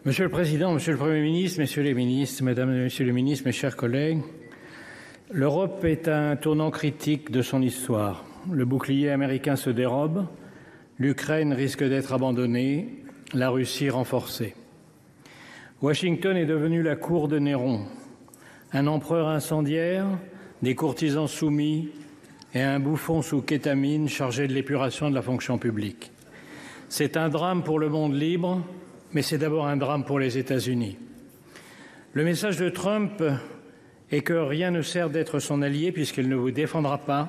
Monsieur le Président, Monsieur le Premier ministre, Messieurs les ministres, Mesdames et Messieurs les ministres, mes chers collègues, l'Europe est à un tournant critique de son histoire. Le bouclier américain se dérobe, l'Ukraine risque d'être abandonnée, la Russie renforcée. Washington est devenu la cour de Néron, un empereur incendiaire, des courtisans soumis et un bouffon sous kétamine chargé de l'épuration de la fonction publique. C'est un drame pour le monde libre, mais c'est d'abord un drame pour les États-Unis. Le message de Trump est que rien ne sert d'être son allié puisqu'il ne vous défendra pas,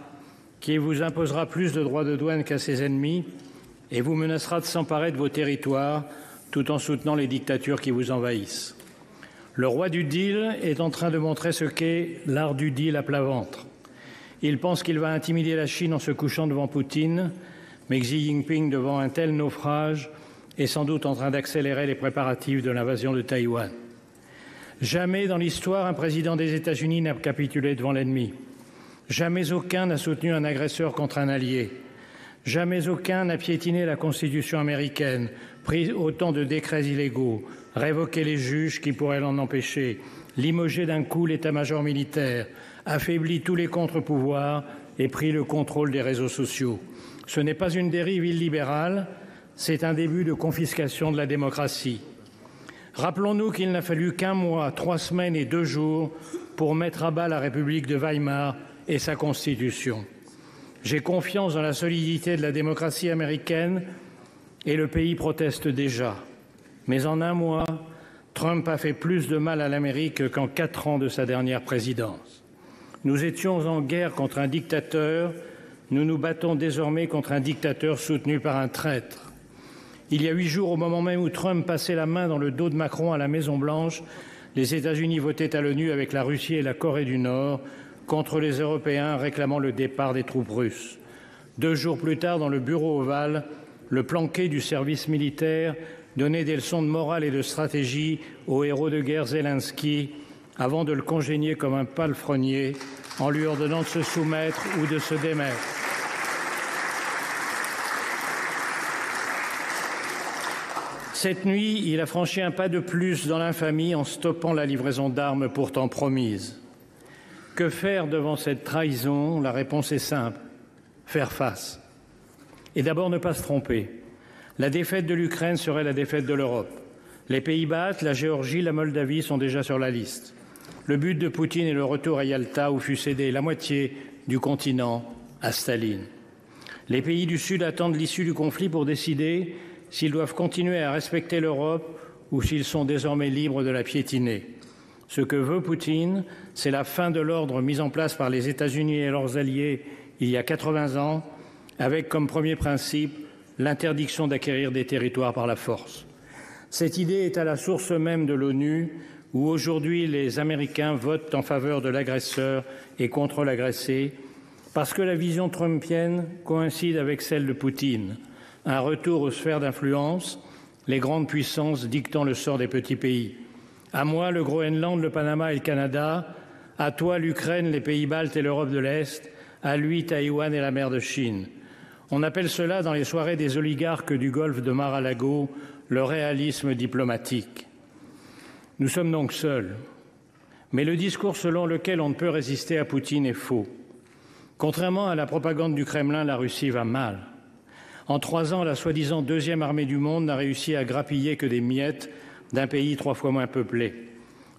qu'il vous imposera plus de droits de douane qu'à ses ennemis et vous menacera de s'emparer de vos territoires tout en soutenant les dictatures qui vous envahissent. Le roi du deal est en train de montrer ce qu'est l'art du deal à plat ventre. Il pense qu'il va intimider la Chine en se couchant devant Poutine, mais Xi Jinping, devant un tel naufrage, est sans doute en train d'accélérer les préparatifs de l'invasion de Taïwan. Jamais dans l'histoire, un président des États-Unis n'a capitulé devant l'ennemi. Jamais aucun n'a soutenu un agresseur contre un allié. Jamais aucun n'a piétiné la Constitution américaine, pris autant de décrets illégaux, révoqué les juges qui pourraient l'en empêcher, limogé d'un coup l'état-major militaire, affaibli tous les contre-pouvoirs et pris le contrôle des réseaux sociaux. Ce n'est pas une dérive illibérale, c'est un début de confiscation de la démocratie. Rappelons-nous qu'il n'a fallu qu'1 mois, 3 semaines et 2 jours pour mettre à bas la République de Weimar et sa Constitution. J'ai confiance dans la solidité de la démocratie américaine et le pays proteste déjà. Mais en 1 mois, Trump a fait plus de mal à l'Amérique qu'en 4 ans de sa dernière présidence. Nous étions en guerre contre un dictateur, nous nous battons désormais contre un dictateur soutenu par un traître. Il y a 8 jours, au moment même où Trump passait la main dans le dos de Macron à la Maison-Blanche, les États-Unis votaient à l'ONU avec la Russie et la Corée du Nord contre les Européens réclamant le départ des troupes russes. 2 jours plus tard, dans le bureau ovale, le planqué du service militaire donnait des leçons de morale et de stratégie au héros de guerre Zelensky avant de le congédier comme un palefrenier en lui ordonnant de se soumettre ou de se démettre. Cette nuit, il a franchi un pas de plus dans l'infamie en stoppant la livraison d'armes pourtant promise. Que faire devant cette trahison? La réponse est simple. Faire face. Et d'abord ne pas se tromper. La défaite de l'Ukraine serait la défaite de l'Europe. Les pays baltes, la Géorgie, la Moldavie sont déjà sur la liste. Le but de Poutine est le retour à Yalta où fut cédé la moitié du continent à Staline. Les pays du Sud attendent l'issue du conflit pour décider s'ils doivent continuer à respecter l'Europe ou s'ils sont désormais libres de la piétiner. Ce que veut Poutine, c'est la fin de l'ordre mis en place par les États-Unis et leurs alliés il y a 80 ans, avec comme premier principe l'interdiction d'acquérir des territoires par la force. Cette idée est à la source même de l'ONU, où aujourd'hui les Américains votent en faveur de l'agresseur et contre l'agressé, parce que la vision trumpienne coïncide avec celle de Poutine. Un retour aux sphères d'influence, les grandes puissances dictant le sort des petits pays. À moi, le Groenland, le Panama et le Canada. À toi, l'Ukraine, les pays baltes et l'Europe de l'Est. À lui, Taïwan et la mer de Chine. On appelle cela, dans les soirées des oligarques du golfe de Mar-a-Lago, le réalisme diplomatique. Nous sommes donc seuls. Mais le discours selon lequel on ne peut résister à Poutine est faux. Contrairement à la propagande du Kremlin, la Russie va mal. En 3 ans, la soi-disant 2e armée du monde n'a réussi à grappiller que des miettes d'un pays 3 fois moins peuplé.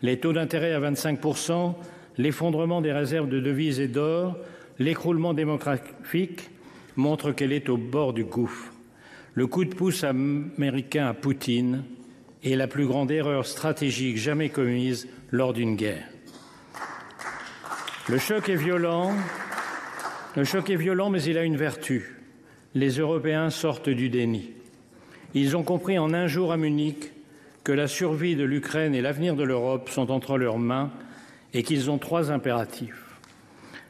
Les taux d'intérêt à 25%, l'effondrement des réserves de devises et d'or, l'écroulement démographique montrent qu'elle est au bord du gouffre. Le coup de pouce américain à Poutine est la plus grande erreur stratégique jamais commise lors d'une guerre. Le choc est violent, mais il a une vertu. Les Européens sortent du déni. Ils ont compris en 1 jour à Munich que la survie de l'Ukraine et l'avenir de l'Europe sont entre leurs mains et qu'ils ont 3 impératifs.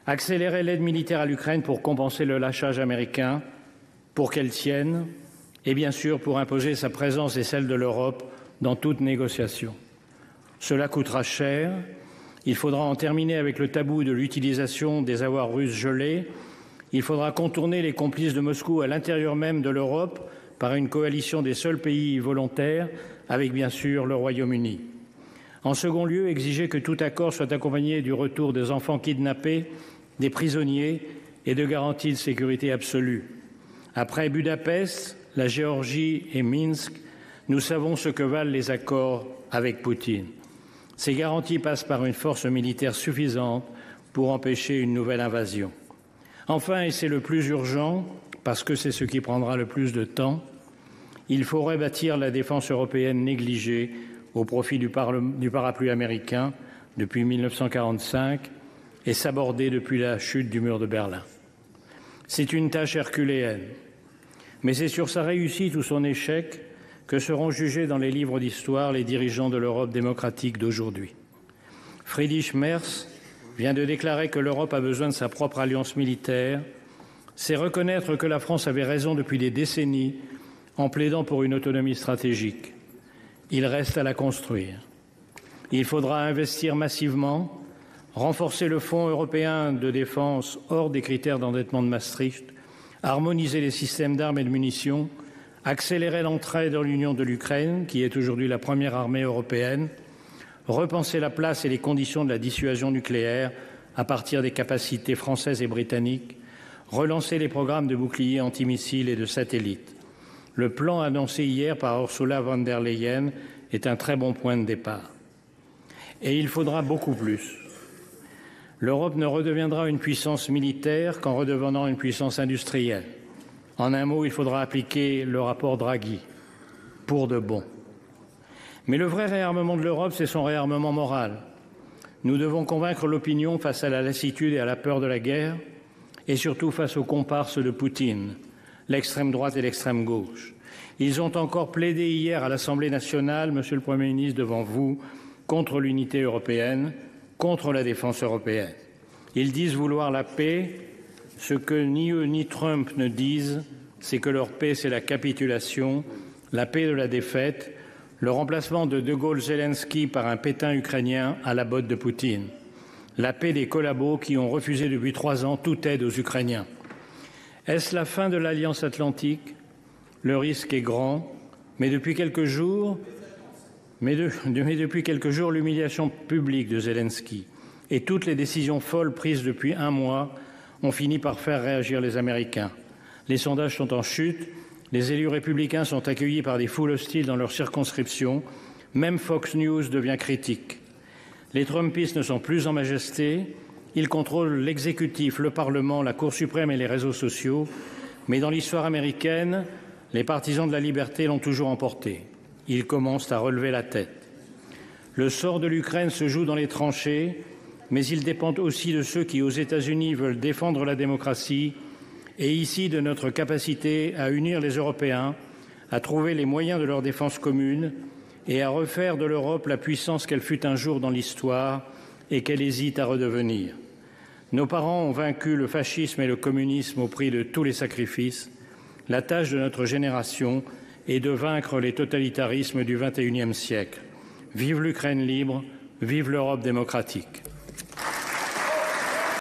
Accélérer l'aide militaire à l'Ukraine pour compenser le lâchage américain, pour qu'elle tienne, et bien sûr pour imposer sa présence et celle de l'Europe dans toute négociation. Cela coûtera cher. Il faudra en terminer avec le tabou de l'utilisation des avoirs russes gelés. Il faudra contourner les complices de Moscou à l'intérieur même de l'Europe par une coalition des seuls pays volontaires, avec bien sûr le Royaume-Uni. En second lieu, exiger que tout accord soit accompagné du retour des enfants kidnappés, des prisonniers et de garanties de sécurité absolue. Après Budapest, la Géorgie et Minsk, nous savons ce que valent les accords avec Poutine. Ces garanties passent par une force militaire suffisante pour empêcher une nouvelle invasion. Enfin, et c'est le plus urgent, parce que c'est ce qui prendra le plus de temps, il faut rebâtir la défense européenne négligée au profit du parapluie américain depuis 1945 et sabordée depuis la chute du mur de Berlin. C'est une tâche herculéenne, mais c'est sur sa réussite ou son échec que seront jugés dans les livres d'histoire les dirigeants de l'Europe démocratique d'aujourd'hui. Friedrich Merz vient de déclarer que l'Europe a besoin de sa propre alliance militaire. C'est reconnaître que la France avait raison depuis des décennies en plaidant pour une autonomie stratégique. Il reste à la construire. Il faudra investir massivement, renforcer le Fonds européen de défense hors des critères d'endettement de Maastricht, harmoniser les systèmes d'armes et de munitions, accélérer l'entrée dans l'Union de l'Ukraine, qui est aujourd'hui la première armée européenne, repenser la place et les conditions de la dissuasion nucléaire à partir des capacités françaises et britanniques, relancer les programmes de boucliers antimissiles et de satellites. Le plan annoncé hier par Ursula von der Leyen est un très bon point de départ. Et il faudra beaucoup plus. L'Europe ne redeviendra une puissance militaire qu'en redevenant une puissance industrielle. En un mot, il faudra appliquer le rapport Draghi, pour de bon. Mais le vrai réarmement de l'Europe, c'est son réarmement moral. Nous devons convaincre l'opinion face à la lassitude et à la peur de la guerre, et surtout face aux comparses de Poutine, l'extrême droite et l'extrême gauche. Ils ont encore plaidé hier à l'Assemblée nationale, Monsieur le Premier ministre, devant vous, contre l'unité européenne, contre la défense européenne. Ils disent vouloir la paix. Ce que ni eux ni Trump ne disent, c'est que leur paix, c'est la capitulation, la paix de la défaite, le remplacement de Gaulle-Zelensky par un Pétain ukrainien à la botte de Poutine, la paix des collabos qui ont refusé depuis 3 ans toute aide aux Ukrainiens. Est-ce la fin de l'Alliance atlantique? Le risque est grand, mais depuis quelques jours, l'humiliation publique de Zelensky et toutes les décisions folles prises depuis 1 mois ont fini par faire réagir les Américains. Les sondages sont en chute, les élus républicains sont accueillis par des foules hostiles dans leurs circonscriptions, même Fox News devient critique. Les Trumpistes ne sont plus en majesté, ils contrôlent l'exécutif, le Parlement, la Cour suprême et les réseaux sociaux, mais dans l'histoire américaine, les partisans de la liberté l'ont toujours emporté. Ils commencent à relever la tête. Le sort de l'Ukraine se joue dans les tranchées, mais il dépend aussi de ceux qui, aux États-Unis, veulent défendre la démocratie et ici de notre capacité à unir les Européens, à trouver les moyens de leur défense commune et à refaire de l'Europe la puissance qu'elle fut un jour dans l'histoire et qu'elle hésite à redevenir. Nos parents ont vaincu le fascisme et le communisme au prix de tous les sacrifices. La tâche de notre génération est de vaincre les totalitarismes du XXIe siècle. Vive l'Ukraine libre, vive l'Europe démocratique.